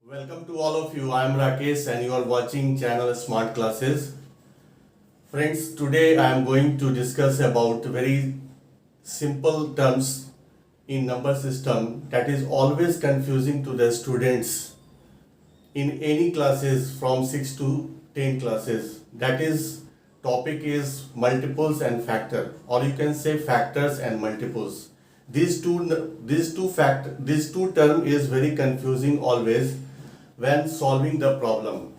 Welcome to all of you. I am Rakesh and you are watching channel Smart Classes. Friends, today I am going to discuss about very simple terms in number system that is always confusing to the students in any classes from 6 to 10 classes. That is topic is multiples and factor, or you can say factors and multiples. These two term is very confusing always when solving the problem.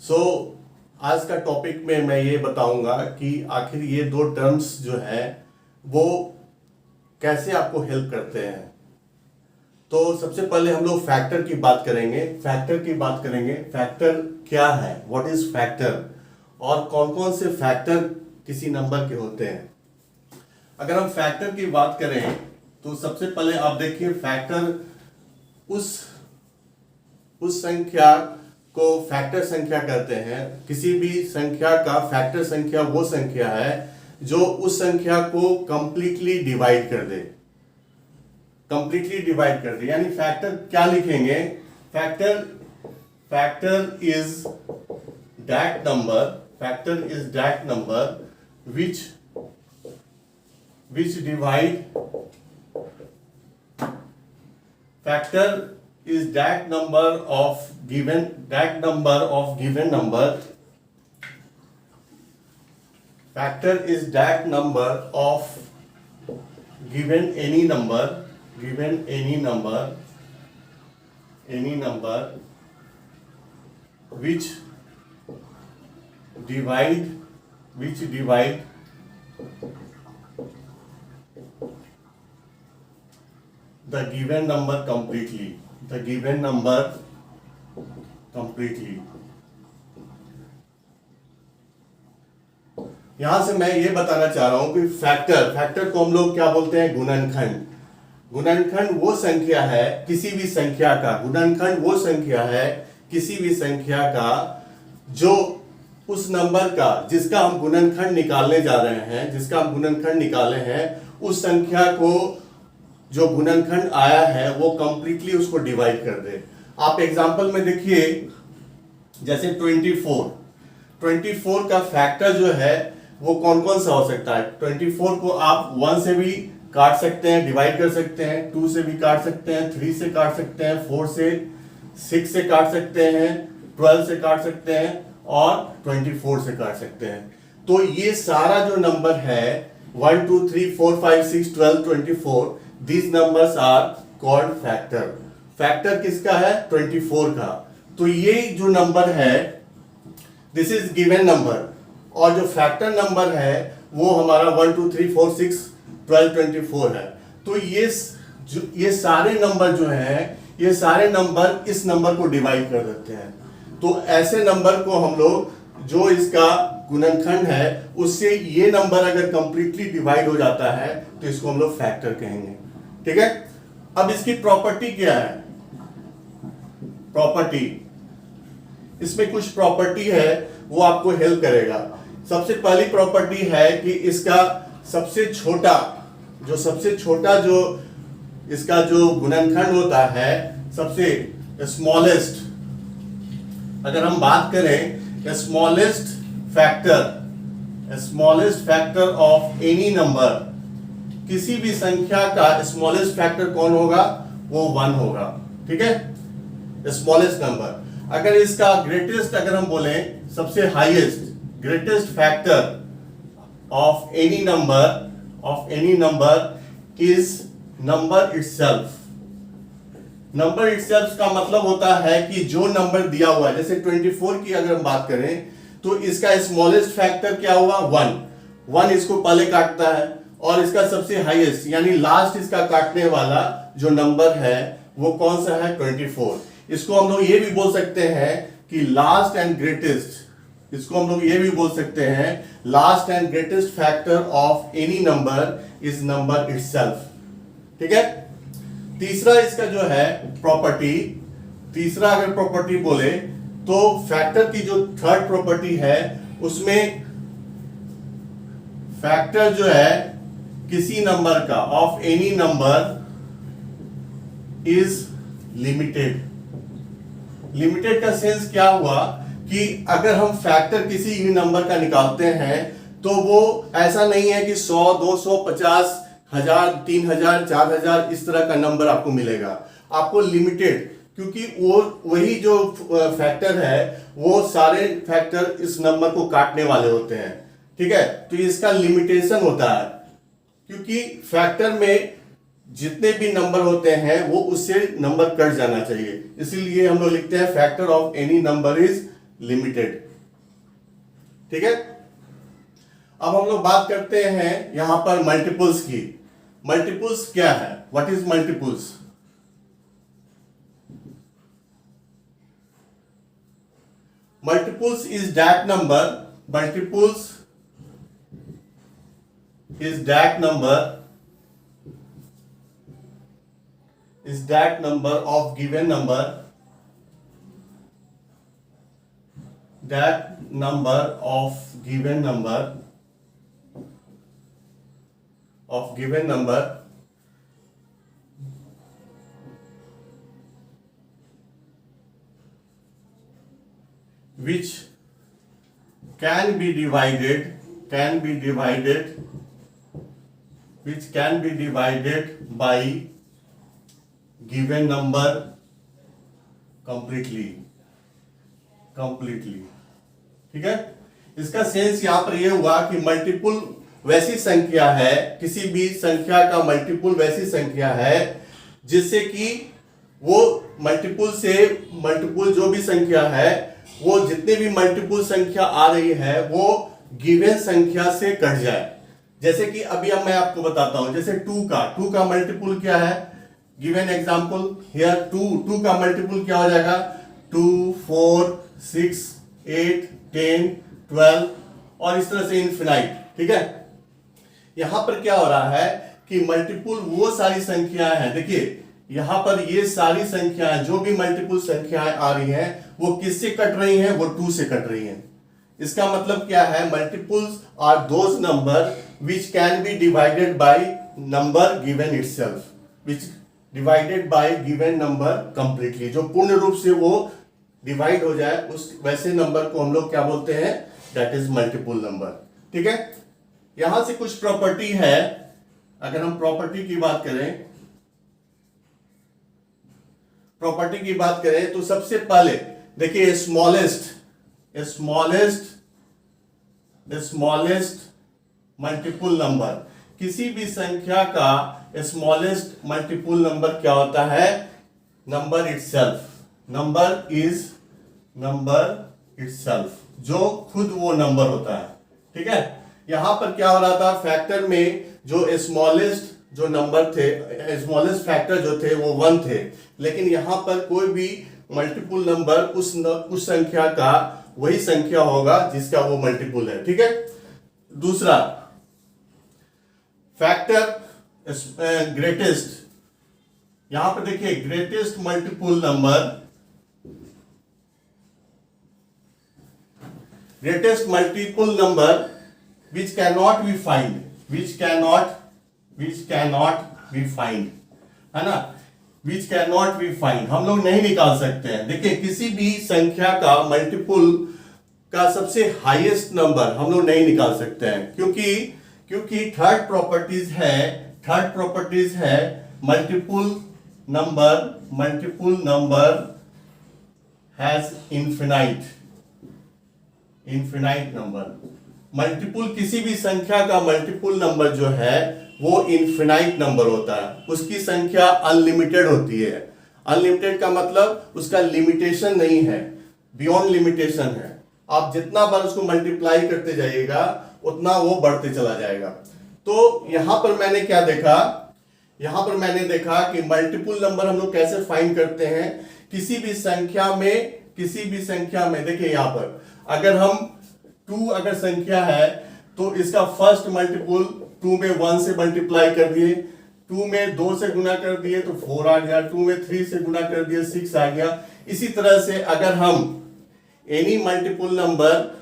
So आज का topic में मैं ये बताऊंगा कि आखिर ये दो टर्म्स जो है वो कैसे आपको हेल्प करते हैं. तो सबसे पहले हम लोग फैक्टर की बात करेंगे. फैक्टर क्या है, व्हाट इज फैक्टर, और कौन कौन से फैक्टर किसी नंबर के होते हैं. अगर हम फैक्टर की बात करें तो सबसे पहले आप देखिए, फैक्टर उस संख्या को फैक्टर संख्या कहते हैं. किसी भी संख्या का फैक्टर संख्या वो संख्या है जो उस संख्या को कंप्लीटली डिवाइड कर दे. यानी फैक्टर क्या लिखेंगे, factor is that number which divide. Factor is that number of given number. Factor is that number of given any number which divide the given number completely. यहां से मैं ये बताना चाह रहा हूं कि फैक्टर को हम लोग क्या बोलते हैं, गुणनखंड वो संख्या है किसी भी संख्या का जो उस नंबर का जिसका हम गुणनखंड निकालने जा रहे हैं, उस संख्या को जो गुणनखंड आया है वो कंप्लीटली उसको डिवाइड कर दे. आप एग्जांपल में देखिए, जैसे 24 का फैक्टर जो है वो कौन कौन सा हो सकता है. 24 को आप 1 से भी काट सकते हैं, डिवाइड कर सकते हैं, 2 से भी काट सकते हैं, 3 से काट सकते हैं, 4 से 6 से काट सकते हैं, 12 से काट सकते हैं और 24 से काट सकते हैं. तो ये सारा जो नंबर है 1 2 3 4 5 6 12 24, these numbers are called factor. Factor किसका है, 24 का. तो ये जो नंबर है दिस इज गिवन नंबर, और जो फैक्टर नंबर है वो हमारा 1 2 3 4 6 12 24 है. तो ये सारे नंबर जो हैं, ये सारे नंबर इस नंबर को डिवाइड कर देते हैं. तो ऐसे नंबर को हम लोग जो इसका गुणनखंड है उससे ये नंबर अगर कंप्लीटली डिवाइड हो जाता है तो इसको हम लोग फैक्टर कहेंगे. ठीक है. अब इसकी प्रॉपर्टी क्या है, इसमें कुछ प्रॉपर्टी है वो आपको हेल्प करेगा. सबसे पहली प्रॉपर्टी है कि इसका सबसे छोटा जो इसका जो गुणनखंड होता है, सबसे स्मॉलेस्ट, अगर हम बात करें smallest factor of any number, किसी भी संख्या का स्मॉलेस्ट फैक्टर कौन होगा, वो 1 होगा. ठीक है, स्मॉलेस्ट नंबर. अगर इसका ग्रेटेस्ट अगर हम बोलें, सबसे highest greatest factor of any number is number itself. Number itself का मतलब होता है कि जो नंबर दिया हुआ है, जैसे 24 की अगर हम बात करें तो इसका स्मॉलेस्ट फैक्टर क्या हुआ, 1 इसको पहले काटता है, और इसका सबसे हाईएस्ट यानी लास्ट इसका काटने वाला जो नंबर है वो कौन सा है, 24. इसको हम लोग ये भी बोल सकते हैं कि last and greatest factor of any number is number itself. ठीक है. तीसरा इसका जो है प्रॉपर्टी, अगर प्रॉपर्टी बोले तो फैक्टर की जो थर्ड प्रॉपर्टी है उसमें फैक्टर जो है किसी नंबर का of any number is limited. Limited का सेंस क्या हुआ कि अगर हम फैक्टर किसी भी नंबर का निकालते हैं तो वो ऐसा नहीं है कि 100, 200, 50, 1000, 3000, 4000 इस तरह का नंबर आपको मिलेगा। आपको लिमिटेड, क्योंकि वो वही जो फैक्टर है वो सारे फैक्टर इस नंबर को काटने वाले होते हैं, ठीक है। तो इसका लिमिटेशन होता है, क्योंकि फैक्टर में जितने भी नंबर होते हैं वो उससे नंबर कट जाना चाहिए, इसीलिए हम लोग लिखते हैं factor of any number is limited, ठीक है। अब हम लोग बात करते हैं यहां पर मल्टीपल्स की। मल्टीपल्स क्या है? What is multiples? Multiples is that number. Multiples is that number. Is that number of given number. That number of given number. Of given number. Which can be divided, which can be divided by given number completely, ठीक है। इसका sense यहां पर यह हुआ कि multiple वैसी संख्या है, किसी भी संख्या का मल्टीपल वैसी संख्या है जिससे कि वो मल्टीपल से मल्टीपल जो भी संख्या है वो जितने भी मल्टीपल संख्या आ रही है वो गिवन संख्या से कट जाए। जैसे कि अभी अब मैं आपको बताता हूं, जैसे 2 का मल्टीपल क्या है? गिवन एग्जांपल हियर 2 का मल्टीपल क्या हो जाएगा? 2, 4, 6, 8, 10, 12 और इस तरह से इनफिनाइट, ठीक है। यहां पर क्या हो रहा है कि मल्टीपल वो सारी संख्याएं हैं, देखिए यहां पर ये सारी संख्याएं जो भी मल्टीपल संख्याएं आ रही हैं वो किससे कट रही हैं? वो 2 से कट रही हैं। इसका मतलब क्या है? Multiples are those number which can be divided by number given itself, which divided by given number completely, जो पूर्ण रूप से वो डिवाइड हो जाए उस वैसे नंबर को हम लोग क्या बोलते हैं? दैट इज मल्टीपल नंबर, ठीक है। यहां से कुछ प्रॉपर्टी है, अगर हम प्रॉपर्टी की बात करें तो सबसे पहले देखिए स्मॉलेस्ट मल्टीपल नंबर, किसी भी संख्या का स्मॉलेस्ट मल्टीपल नंबर क्या होता है? नंबर इटसेल्फ, नंबर इटसेल्फ, जो खुद वो नंबर होता है, ठीक है। यहां पर क्या हो रहा था? फैक्टर में जो स्मॉलेस्ट जो नंबर थे, स्मॉलेस्ट फैक्टर जो थे वो 1 थे, लेकिन यहां पर कोई भी मल्टीपल नंबर उस संख्या का वही संख्या होगा जिसका वो मल्टीपल है, ठीक है। दूसरा फैक्टर ग्रेटेस्ट, यहां पर देखिए greatest multiple number which cannot be find, है ना, which cannot be find, हम लोग नहीं निकाल सकते हैं। देखिए किसी भी संख्या का मल्टीपल का सबसे हाईएस्ट नंबर हम लोग नहीं निकाल सकते हैं, क्योंकि थर्ड प्रॉपर्टीज है multiple number has infinite number. Multiple किसी भी संख्या का मल्टीपल नंबर जो है वो इनफिनाइट नंबर होता है, उसकी संख्या अनलिमिटेड होती है। अनलिमिटेड का मतलब उसका लिमिटेशन नहीं है, बियॉन्ड लिमिटेशन है। आप जितना बार उसको मल्टीप्लाई करते जाइएगा उतना वो बढ़ते चला जाएगा। तो यहां पर मैंने क्या देखा? यहां पर मैंने देखा कि मल्टीपल नंबर हम लोग कैसे फाइंड करते हैं। किसी भी संख्या में देखिए यहां पर अगर हम 2 अगर संख्या है तो इसका फर्स्ट मल्टीपल 2 में 1 से मल्टीप्लाई कर दिए, 2 में 2 से गुना कर दिए तो 4 आ गया, 2 में 3 से गुना कर दिए 6 आ गया। इसी तरह से अगर हम एनी मल्टीपल नंबर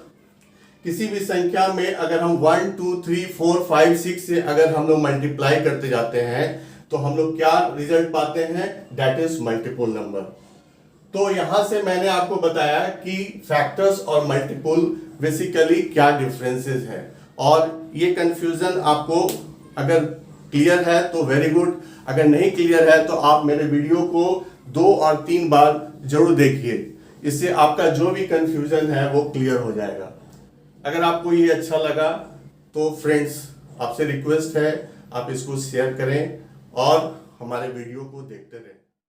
किसी भी संख्या में अगर हम 1, 2, 3, 4, 5, 6 से अगर हम लोग मल्टीप्लाई करते जाते हैं तो हम लोग क्या रिजल्ट पाते हैं? That is multiple number. तो यहां से मैंने आपको बताया कि फैक्टर्स और मल्टीपल बेसिकली क्या डिफरेंसेस है, और ये कंफ्यूजन आपको अगर क्लियर है तो वेरी गुड, अगर नहीं क्लियर है तो आप मेरे वीडियो को 2 और 3 बार जरूर देखिए, इससे आपका जो भी कंफ्यूजन है वो क्लियर हो जाएगा। अगर आपको ये अच्छा लगा तो फ्रेंड्स आपसे रिक्वेस्ट है आप इसको शेयर करें और हमारे वीडियो को देखते रहें।